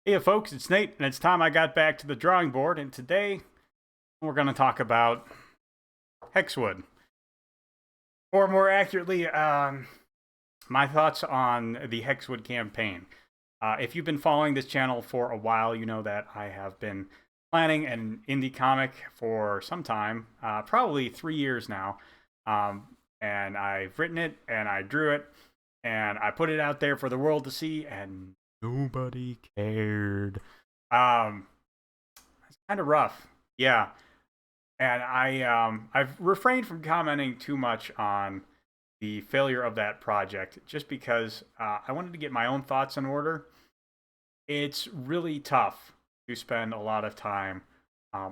Hey folks, it's Nate, and it's time I got back to the drawing board, and today we're going to talk about Hexwood. Or more accurately, my thoughts on the Hexwood campaign. If you've been following this channel for a while, you know that I have been planning an indie comic for some time, probably 3 years now. And I've written it, and I drew it, and I put it out there for the world to see, and nobody cared. Um, it's kind of rough, yeah. And I've refrained from commenting too much on the failure of that project, just because I wanted to get my own thoughts in order. It's really tough to spend a lot of time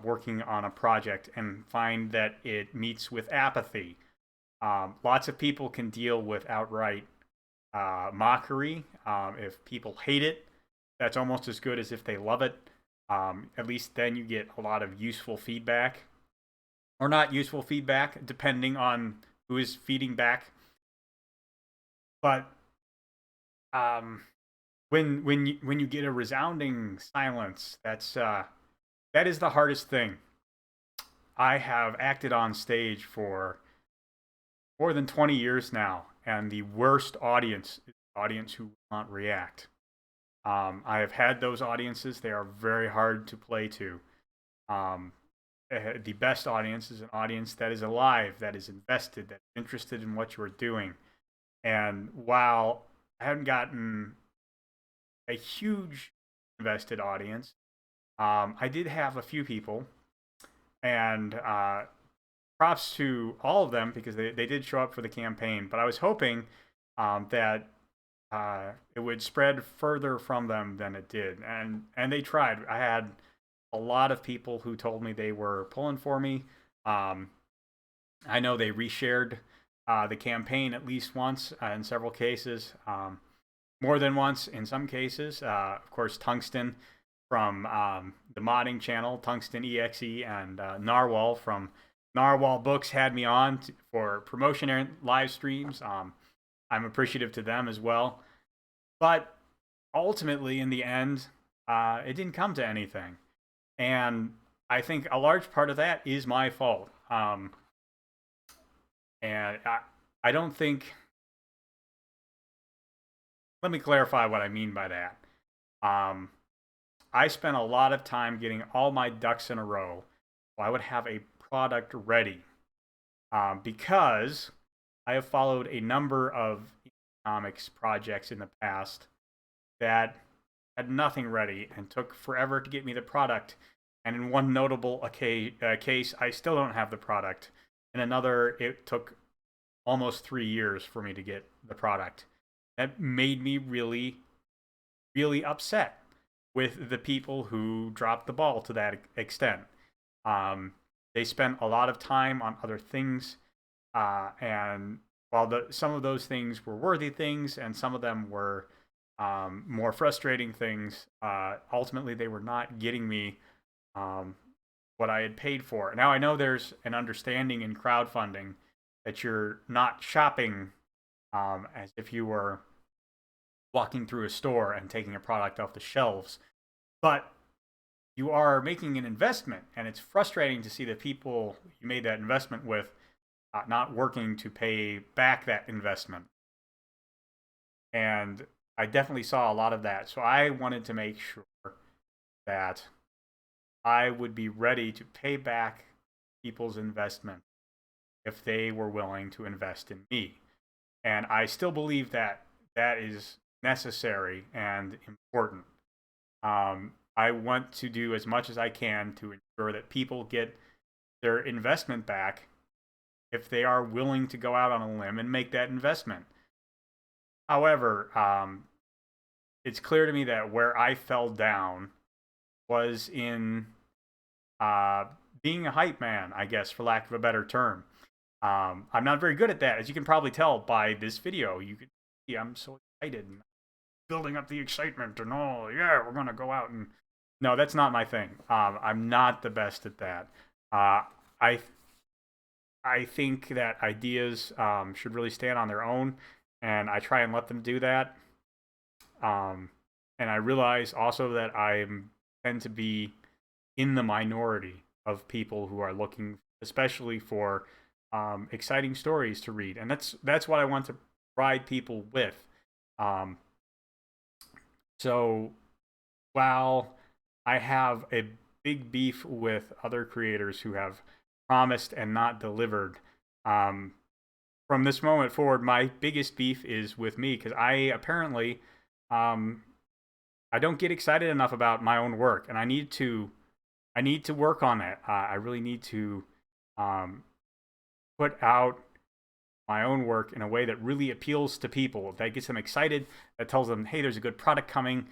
working on a project and find that it meets with apathy. Lots of people can deal with outright mockery. If people hate it, that's almost as good as if they love it. At least then you get a lot of useful feedback, or not useful feedback, depending on who is feeding back. But um, when you get a resounding silence, that is the hardest thing. I have acted on stage for more than 20 years now, and the worst audience is the audience who will not react. I have had those audiences; they are very hard to play to. Um, the best audience is an audience that is alive, that is invested, that's interested in what you're doing. And while I haven't gotten a huge invested audience, I did have a few people, and props to all of them because they did show up for the campaign. But I was hoping that it would spread further from them than it did, and they tried. I had a lot of people who told me they were pulling for me. Um, I know they reshared the campaign at least once in several cases, more than once in some cases. Of course, Tungsten from the modding channel, Tungsten EXE, and Narwhal from Narwhal Books had me on for promotion and live streams. I'm appreciative to them as well. But ultimately, in the end, it didn't come to anything. And I think a large part of that is my fault. And I don't think. Let me clarify what I mean by that. Um, I spent a lot of time getting all my ducks in a row so I would have a product ready. Because I have followed a number of comics projects in the past that had nothing ready and took forever to get me the product. And in one notable case, I still don't have the product. In another, it took almost 3 years for me to get the product. That made me really, really upset with the people who dropped the ball to that extent. Um, they spent a lot of time on other things, and while some of those things were worthy things and some of them were more frustrating things, ultimately they were not getting me um, what I had paid for. Now I know there's an understanding in crowdfunding that you're not shopping as if you were walking through a store and taking a product off the shelves, but you are making an investment, and it's frustrating to see the people you made that investment with not working to pay back that investment. And I definitely saw a lot of that. So I wanted to make sure that I would be ready to pay back people's investment if they were willing to invest in me. And I still believe that that is necessary and important. I want to do as much as I can to ensure that people get their investment back if they are willing to go out on a limb and make that investment. However, it's clear to me that where I fell down was in uh, being a hype man, I guess, for lack of a better term. I'm not very good at that, as you can probably tell by this video. You can see I'm so excited and building up the excitement and all. Yeah, we're gonna go out and no, that's not my thing. I'm not the best at that. Uh, I I think that ideas should really stand on their own, and I try and let them do that. Um, And I realize also that I tend to be in the minority of people who are looking, especially for exciting stories to read, and that's what I want to provide people with. Um, so while I have a big beef with other creators who have promised and not delivered, um, from this moment forward, my biggest beef is with me because I apparently um, I don't get excited enough about my own work, and I need to work on that. I really need to um, put out my own work in a way that really appeals to people, that gets them excited, that tells them, hey, there's a good product coming.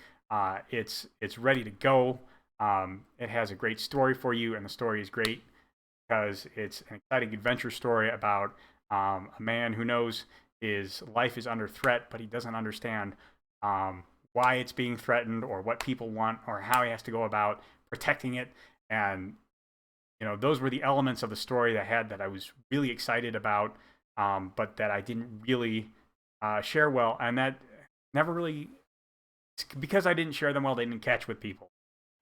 It's ready to go. It has a great story for you, and the story is great because it's an exciting adventure story about a man who knows his life is under threat, but he doesn't understand why it's being threatened or what people want or how he has to go about protecting it. And those were the elements of the story that I had that I was really excited about, but that I didn't really share well, and that never really, because I didn't share them well, they didn't catch with people.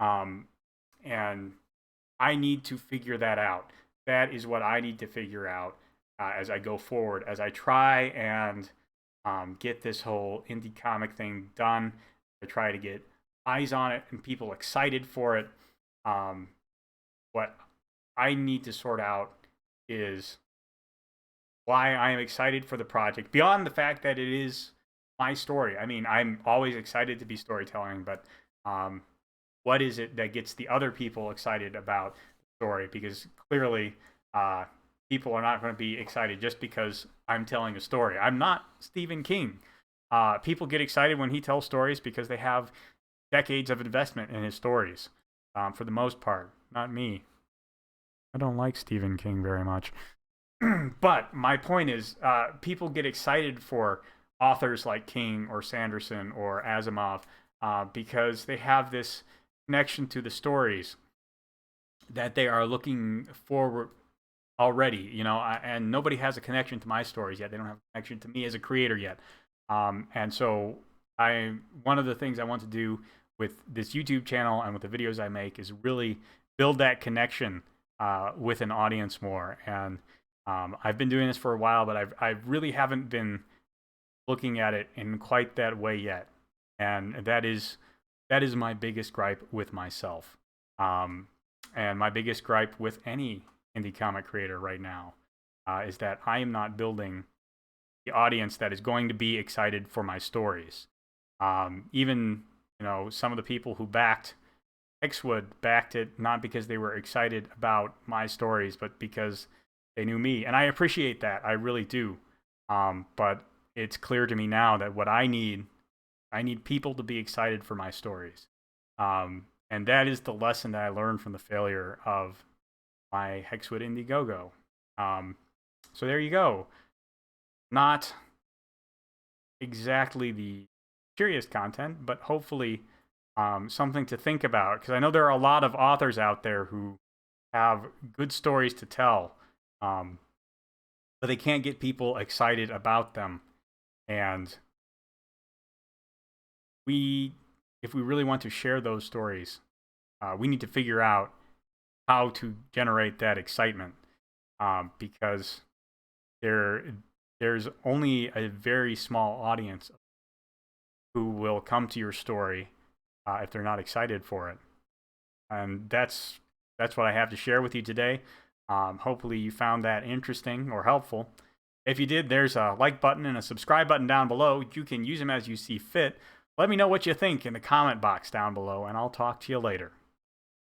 And I need to figure that out. That is what I need to figure out as I go forward, as I try and get this whole indie comic thing done. I try to get eyes on it and people excited for it. What I need to sort out is why I am excited for the project, beyond the fact that it is my story. I mean, I'm always excited to be storytelling, but what is it that gets the other people excited about the story? Because clearly, people are not going to be excited just because I'm telling a story. I'm not Stephen King. People get excited when he tells stories because they have decades of investment in his stories, for the most part. Not me. I don't like Stephen King very much. But my point is, people get excited for authors like King or Sanderson or Asimov because they have this connection to the stories that they are looking forward already, and nobody has a connection to my stories yet. They don't have a connection to me as a creator yet. And so one of the things I want to do with this YouTube channel and with the videos I make is really build that connection with an audience more. And I've been doing this for a while, but I really haven't been looking at it in quite that way yet. And that is my biggest gripe with myself. And my biggest gripe with any indie comic creator right now is that I am not building the audience that is going to be excited for my stories. Even some of the people who backed Hexwood backed it not because they were excited about my stories, but because they knew me, and I appreciate that. I really do. But it's clear to me now that what I need people to be excited for my stories. And that is the lesson that I learned from the failure of my Hexwood Indiegogo. So there you go. Not exactly the curious content, but hopefully something to think about, because I know there are a lot of authors out there who have good stories to tell, but they can't get people excited about them. And if we really want to share those stories, we need to figure out how to generate that excitement, because there's only a very small audience who will come to your story if they're not excited for it. And that's what I have to share with you today. Hopefully you found that interesting or helpful. If you did, there's a like button and a subscribe button down below. You can use them as you see fit. Let me know what you think in the comment box down below, and I'll talk to you later.